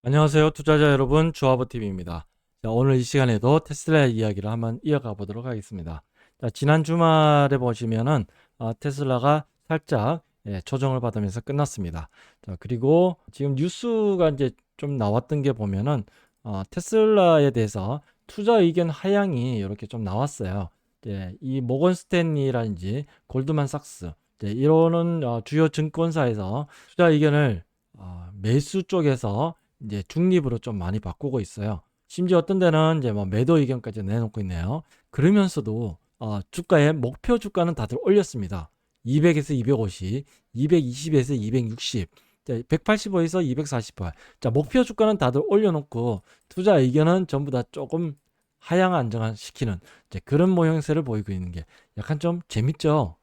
안녕하세요. 투자자 여러분, 주하버TV입니다. 자, 오늘 이 시간에도 테슬라 이야기를 한번 이어가 보도록 하겠습니다. 자, 지난 주말에 보시면은 테슬라가 살짝 조정을 받으면서 끝났습니다. 자, 그리고 지금 뉴스가 이제 좀 나왔던 게 보면은 테슬라에 대해서 투자 의견 하향이 이렇게 좀 나왔어요. 이 모건 스탠리라든지 골드만삭스 이러는 주요 증권사에서 투자 의견을 매수 쪽에서 이제 중립으로 좀 많이 바꾸고 있어요. 심지어 어떤 데는 이제 뭐 매도 의견까지 내놓고 있네요. 그러면서도 주가의 목표 주가는 다들 올렸습니다. 200에서 250, 220에서 260, 185에서 248. 자, 목표 주가는 다들 올려놓고 투자 의견은 전부 다 조금 하향 안정화시키는 그런 모양새를 보이고 있는 게 약간 좀 재밌죠.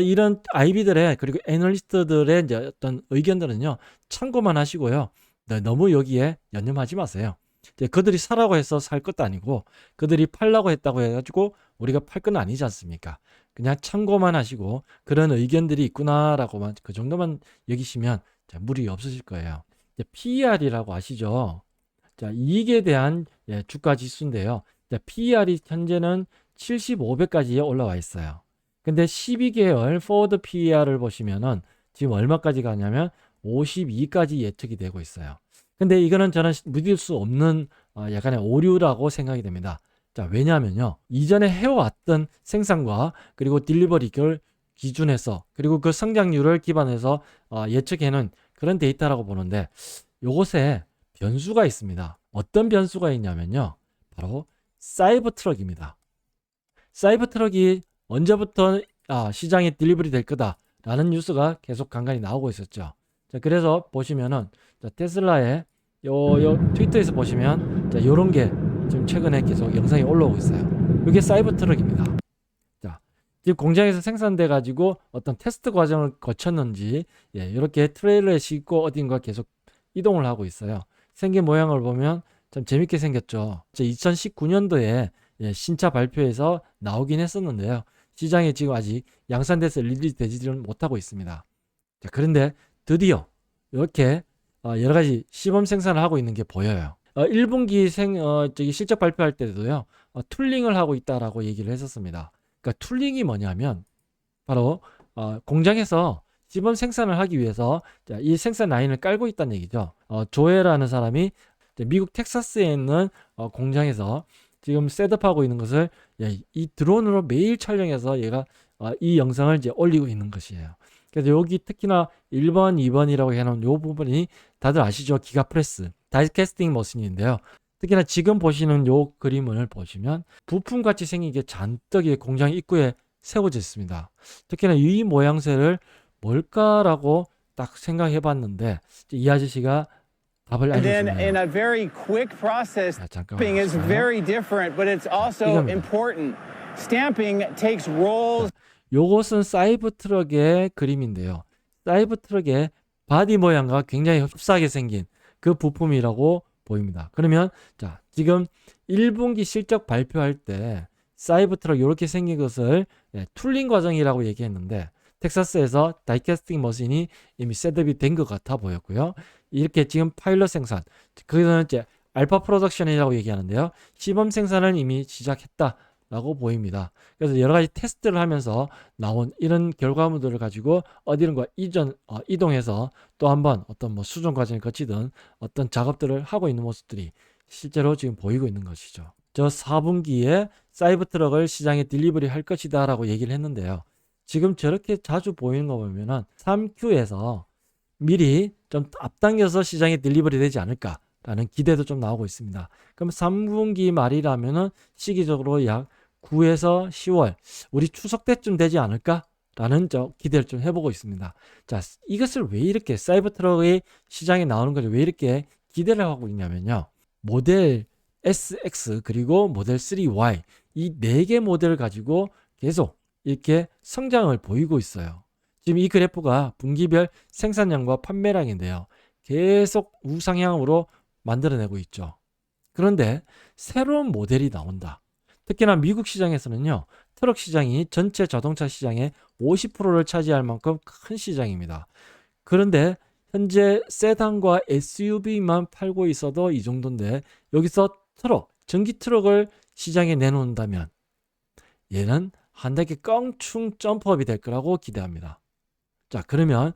이런 IB들의 그리고 애널리스트들의 이제 어떤 의견들은요 참고만 하시고요. 네, 너무 여기에 연연하지 마세요. 그들이 사라고 해서 살 것도 아니고 그들이 팔라고 했다고 해가지고 우리가 팔 건 아니지 않습니까? 그냥 참고만 하시고 그런 의견들이 있구나라고만 그 정도만 여기시면 무리 없으실 거예요. PER이라고 아시죠? 자, 이익에 대한 주가 지수인데요. PER이 현재는 75배까지 올라와 있어요. 근데 12개월 포워드 PER을 보시면은 지금 얼마까지 가냐면 52까지 예측이 되고 있어요. 근데 이거는 저는 믿을 수 없는 약간의 오류라고 생각이 됩니다. 자, 왜냐하면요. 이전에 해왔던 생산과 그리고 딜리버리를 기준해서 그리고 그 성장률을 기반해서 예측해는 그런 데이터라고 보는데 요것에 변수가 있습니다. 어떤 변수가 있냐면요. 바로 사이버 트럭입니다. 사이버 트럭이 언제부터 시장에 딜리버리 될 거다라는 뉴스가 계속 간간히 나오고 있었죠. 자, 그래서 보시면은 테슬라의 요 트위터에서 보시면 요런 게 지금 최근에 계속 영상이 올라오고 있어요. 이게 사이버 트럭입니다. 자, 지금 공장에서 생산돼 가지고 어떤 테스트 과정을 거쳤는지 이렇게 트레일러에 싣고 어딘가 계속 이동을 하고 있어요. 생긴 모양을 보면 참 재밌게 생겼죠. 2019년도에 신차 발표에서 나오긴 했었는데요. 시장에 지금 아직 양산돼서 릴리즈 되지는 못하고 있습니다. 자, 그런데 드디어 이렇게 여러 가지 시범 생산을 하고 있는 게 보여요. 1분기 실적 발표할 때도요. 툴링을 하고 있다라고 얘기를 했었습니다. 그러니까 툴링이 뭐냐면 바로 공장에서 시범 생산을 하기 위해서 이 생산 라인을 깔고 있다는 얘기죠. 조에라는 사람이 미국 텍사스에 있는 공장에서 지금 셋업하고 있는 것을 이 드론으로 매일 촬영해서 얘가 이 영상을 이제 올리고 있는 것이에요. 그래서 여기 특히나 1번, 2번이라고 해놓은 요 부분이 다들 아시죠? 기가프레스, 다이캐스팅 머신인데요. 특히나 지금 보시는 요 그림을 보시면 부품같이 생긴 게 잔뜩 공장 입구에 세워져 있습니다. 특히나 이 모양새를 뭘까라고 딱 생각해 봤는데 이 아저씨가 답을 And then 알려주네요. in a very quick process, 자, 잠깐만 stamping is 보세요. very different, but it's also 이겁니다. important. Stamping takes rolls. 요것은 사이버 트럭의 그림인데요. 사이버 트럭의 바디 모양과 굉장히 흡사하게 생긴 그 부품이라고 보입니다. 그러면 자, 지금 1분기 실적 발표할 때 사이버 트럭 이렇게 생긴 것을 툴링 과정이라고 얘기했는데 텍사스에서 다이캐스팅 머신이 이미 셋업이 된 것 같아 보였고요. 이렇게 지금 파일럿 생산, 그거는 이제 알파 프로덕션이라고 얘기하는데요. 시범 생산을 이미 시작했다라고 보입니다. 그래서 여러 가지 테스트를 하면서 나온 이런 결과물들을 가지고 어디론가 이동해서 또 한번 어떤 뭐 수정 과정을 거치든 어떤 작업들을 하고 있는 모습들이 실제로 지금 보이고 있는 것이죠. 저 4분기에 사이버 트럭을 시장에 딜리버리 할 것이다 라고 얘기를 했는데요. 지금 저렇게 자주 보이는 거 보면은 3Q에서 미리 좀 앞당겨서 시장에 딜리버리 되지 않을까라는 기대도 좀 나오고 있습니다. 그럼 3분기 말이라면은 시기적으로 약 9에서 10월 우리 추석 때쯤 되지 않을까라는 기대를 좀 해보고 있습니다. 자, 이것을 왜 이렇게 사이버 트럭의 시장에 나오는 것을 왜 이렇게 기대를 하고 있냐면요. 모델 SX 그리고 모델 3Y 이 4개 모델을 가지고 계속 이렇게 성장을 보이고 있어요. 지금 이 그래프가 분기별 생산량과 판매량인데요. 계속 우상향으로 만들어내고 있죠. 그런데 새로운 모델이 나온다. 특히나 미국 시장에서는요. 트럭 시장이 전체 자동차 시장의 50%를 차지할 만큼 큰 시장입니다. 그런데 현재 세단과 SUV만 팔고 있어도 이 정도인데 여기서 트럭, 전기 트럭을 시장에 내놓는다면 얘는 한 단계 껑충 점프업이 될 거라고 기대합니다. 자, 그러면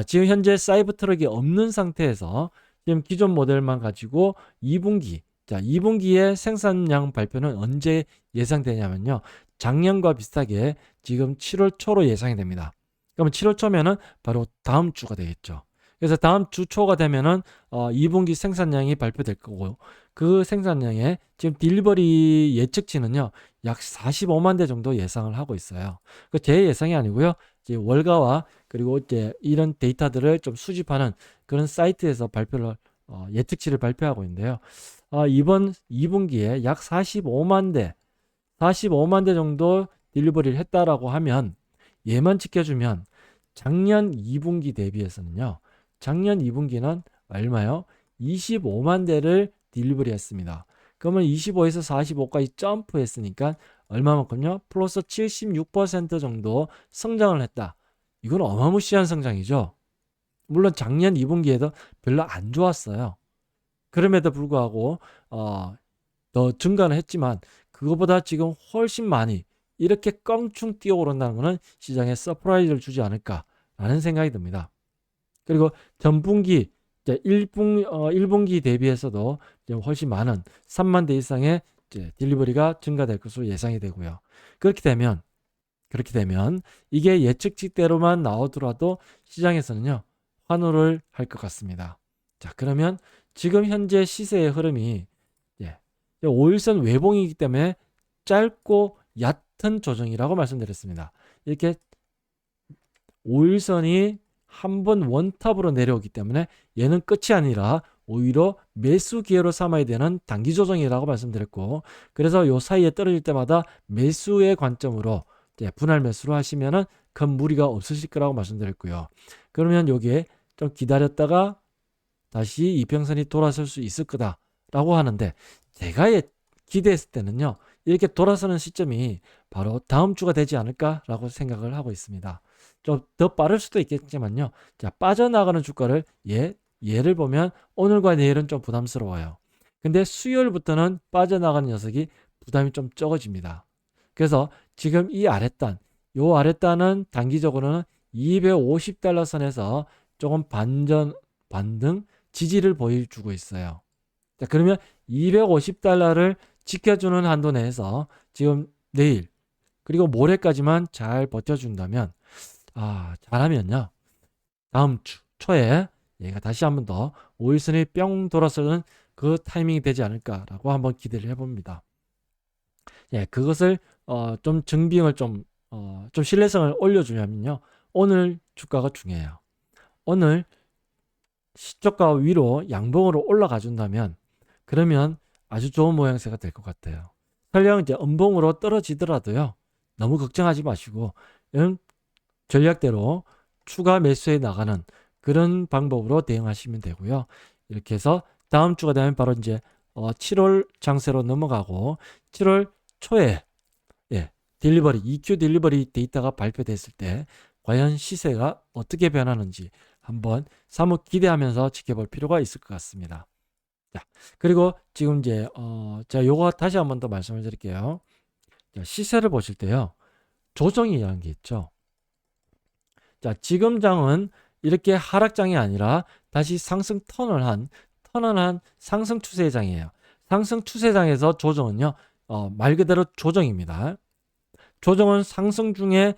지금 현재 사이버 트럭이 없는 상태에서 지금 기존 모델만 가지고 2분기 2분기의 생산량 발표는 언제 예상되냐면요. 작년과 비슷하게 지금 7월 초로 예상이 됩니다. 그러면 7월 초면은 바로 다음 주가 되겠죠. 그래서 다음 주 초가 되면은 2분기 생산량이 발표될 거고 그 생산량의 지금 딜리버리 예측치는요. 약 45만 대 정도 예상을 하고 있어요. 그 제 예상이 아니고요. 이제 월가와 그리고 이제 이런 데이터들을 좀 수집하는 그런 사이트에서 발표를 예측치를 발표하고 있는데요. 이번 2분기에 약 45만 대 정도 딜리버리를 했다라고 하면 얘만 지켜주면 작년 2분기 대비해서는요. 작년 2분기는 얼마요? 25만 대를 딜리버리 했습니다. 그러면 25에서 45까지 점프했으니까 얼마만큼요? 플러스 76% 정도 성장을 했다. 이건 어마무시한 성장이죠. 물론 작년 2분기에도 별로 안 좋았어요. 그럼에도 불구하고 더 증가는 했지만 그거보다 지금 훨씬 많이 이렇게 껑충 뛰어오른다는 것은 시장에 서프라이즈를 주지 않을까라는 생각이 듭니다. 그리고 전분기 1분기 대비해서도 훨씬 많은 3만 대 이상의 딜리버리가 증가될 것으로 예상이 되고요. 그렇게 되면 이게 예측치대로만 나오더라도 시장에서는요. 환호를 할 것 같습니다. 자, 그러면 지금 현재 시세의 흐름이 5일선 외봉이기 때문에 짧고 얕은 조정이라고 말씀드렸습니다. 이렇게 5일선이 한번 원탑으로 내려오기 때문에 얘는 끝이 아니라 오히려 매수 기회로 삼아야 되는 단기 조정이라고 말씀드렸고 그래서 요 사이에 떨어질 때마다 매수의 관점으로 분할 매수로 하시면은 큰 무리가 없으실 거라고 말씀드렸고요. 그러면 여기에 좀 기다렸다가 다시 이평선이 돌아설 수 있을 거다라고 하는데 제가 기대했을 때는요. 이렇게 돌아서는 시점이 바로 다음 주가 되지 않을까라고 생각을 하고 있습니다. 좀 더 빠를 수도 있겠지만요. 자, 빠져나가는 주가를 예를 보면 오늘과 내일은 좀 부담스러워요. 근데 수요일부터는 빠져나가는 녀석이 부담이 좀 적어집니다. 그래서 지금 이 아랫단은 단기적으로는 250달러 선에서 조금 반등 지지를 보여주고 있어요. 자, 그러면 250달러를 지켜주는 한도 내에서 지금 내일 그리고 모레까지만 잘 버텨준다면 잘하면요. 다음 주 초에 얘가 다시 한번 더 5일선이 뿅 돌아서는 그 타이밍이 되지 않을까라고 한번 기대를 해봅니다. 그것을 좀 증빙을 좀 신뢰성을 올려주려면요. 오늘 주가가 중요해요. 오늘 시초가 위로 양봉으로 올라가 준다면 그러면 아주 좋은 모양새가 될 것 같아요. 설령 이제 음봉으로 떨어지더라도요. 너무 걱정하지 마시고 전략대로 추가 매수해 나가는 그런 방법으로 대응하시면 되고요. 이렇게 해서 다음 주가 되면 바로 이제 7월 장세로 넘어가고 7월 초에 EQ 딜리버리 데이터가 발표됐을 때 과연 시세가 어떻게 변하는지 한번 사뭇 기대하면서 지켜볼 필요가 있을 것 같습니다. 자, 그리고 지금 이제 제가 요거 다시 한번 더 말씀을 드릴게요. 자, 시세를 보실 때요. 조정이라는 게 있죠. 자, 지금 장은 이렇게 하락장이 아니라 다시 상승 턴을 한 상승 추세장이에요. 상승 추세장에서 조정은요. 말 그대로 조정입니다. 조정은 상승 중에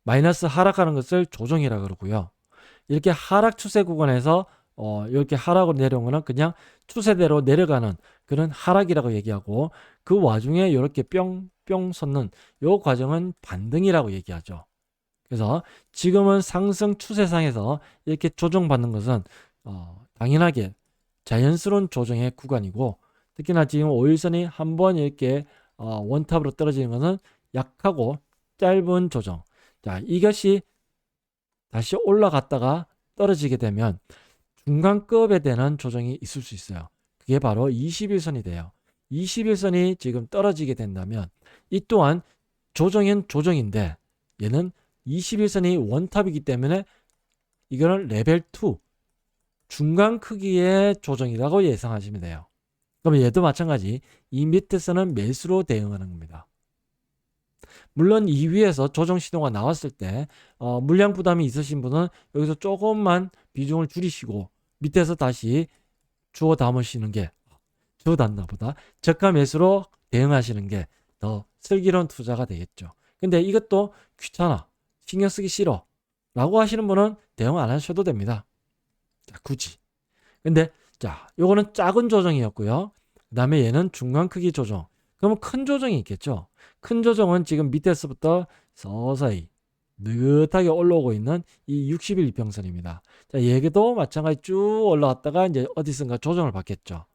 마이너스 하락하는 것을 조정이라 그러고요. 이렇게 하락 추세 구간에서 이렇게 하락으로 내려온 거는 그냥 추세대로 내려가는 그런 하락이라고 얘기하고 그 와중에 이렇게 뿅뿅 솟는 이 과정은 반등이라고 얘기하죠. 그래서 지금은 상승 추세상에서 이렇게 조정받는 것은 당연하게 자연스러운 조정의 구간이고 특히나 지금 5일선이 한번 이렇게 원탑으로 떨어지는 것은 약하고 짧은 조정. 자, 이것이 다시 올라갔다가 떨어지게 되면 중간급에 대한 조정이 있을 수 있어요. 그게 바로 21선이 돼요. 21선이 지금 떨어지게 된다면 이 또한 조정인 조정인데 얘는 21선이 원탑이기 때문에 이거는 레벨 2 중간 크기의 조정이라고 예상하시면 돼요. 그럼 얘도 마찬가지 이 밑에서는 매수로 대응하는 겁니다. 물론 이 위에서 조정 신호가 나왔을 때 물량 부담이 있으신 분은 여기서 조금만 비중을 줄이시고 밑에서 다시 주워 담으시는 게 주워 담다 보다 저가 매수로 대응하시는 게 더 슬기로운 투자가 되겠죠. 근데 이것도 귀찮아, 신경 쓰기 싫어 라고 하시는 분은 대응 안 하셔도 됩니다. 자, 굳이. 근데 자, 요거는 작은 조정이었고요. 그 다음에 얘는 중간 크기 조정. 그러면 큰 조정이 있겠죠. 큰 조정은 지금 밑에서부터 서서히 느긋하게 올라오고 있는 이 60일 이평선입니다. 자, 얘도 마찬가지 쭉 올라왔다가 이제 어디선가 조정을 받겠죠.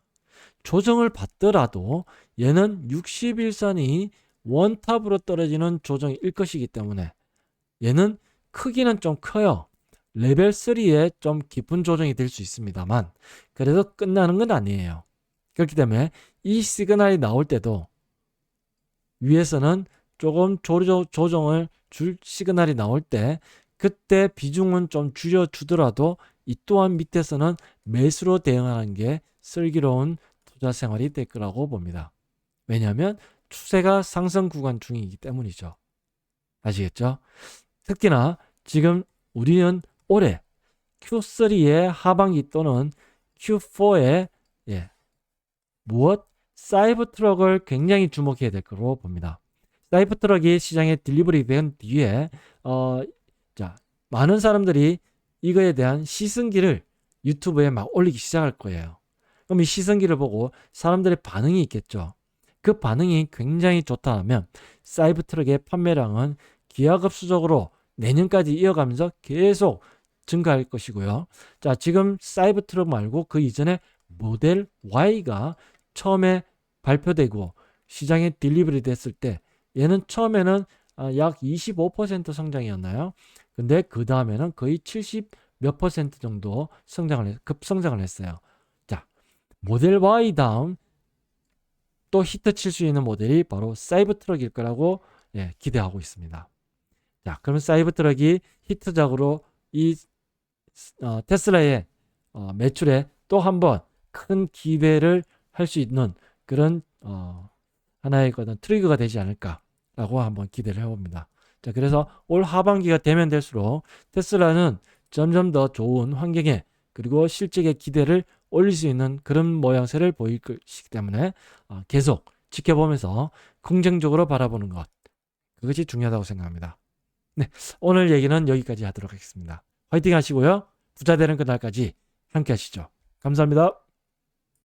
조정을 받더라도 얘는 60일선이 원탑으로 떨어지는 조정일 것이기 때문에 얘는 크기는 좀 커요. 레벨 3에 좀 깊은 조정이 될 수 있습니다만 그래도 끝나는 건 아니에요. 그렇기 때문에 이 시그널이 나올 때도 위에서는 조금 조정을 줄 시그널이 나올 때 그때 비중은 좀 줄여주더라도 이 또한 밑에서는 매수로 대응하는 게 슬기로운 투자 생활이 될 거라고 봅니다. 왜냐하면 추세가 상승 구간 중이기 때문이죠. 아시겠죠? 특히나 지금 우리는 올해 Q3의 하반기 또는 Q4의 무엇? 사이버트럭을 굉장히 주목해야 될 거로 봅니다. 사이버트럭이 시장에 딜리버리 된 뒤에 자, 많은 사람들이 이거에 대한 시승기를 유튜브에 막 올리기 시작할 거예요. 그럼 이 시승기를 보고 사람들의 반응이 있겠죠. 그 반응이 굉장히 좋다 하면 사이버트럭의 판매량은 기하급수적으로 내년까지 이어가면서 계속 증가할 것이고요. 자, 지금 사이버트럭 말고 그 이전에 모델 Y가 처음에 발표되고 시장에 딜리버리 됐을 때 얘는 처음에는 약 25% 성장이었나요? 근데 그 다음에는 거의 70 몇 퍼센트 정도 급성장을 했어요. 자, 모델 Y 다음 또 히트 칠 수 있는 모델이 바로 사이버트럭일 거라고 기대하고 있습니다. 자, 그러면 사이버트럭이 히트작으로 이 테슬라의 매출에 또 한 번 큰 기대를 할 수 있는 그런 하나의 어떤 트리거가 되지 않을까라고 한번 기대를 해봅니다. 자, 그래서 올 하반기가 되면 될수록 테슬라는 점점 더 좋은 환경에 그리고 실적의 기대를 올릴 수 있는 그런 모양새를 보일 것이기 때문에 계속 지켜보면서 긍정적으로 바라보는 것, 그것이 중요하다고 생각합니다. 네, 오늘 얘기는 여기까지 하도록 하겠습니다. 화이팅 하시고요. 부자 되는 그날까지 함께 하시죠. 감사합니다.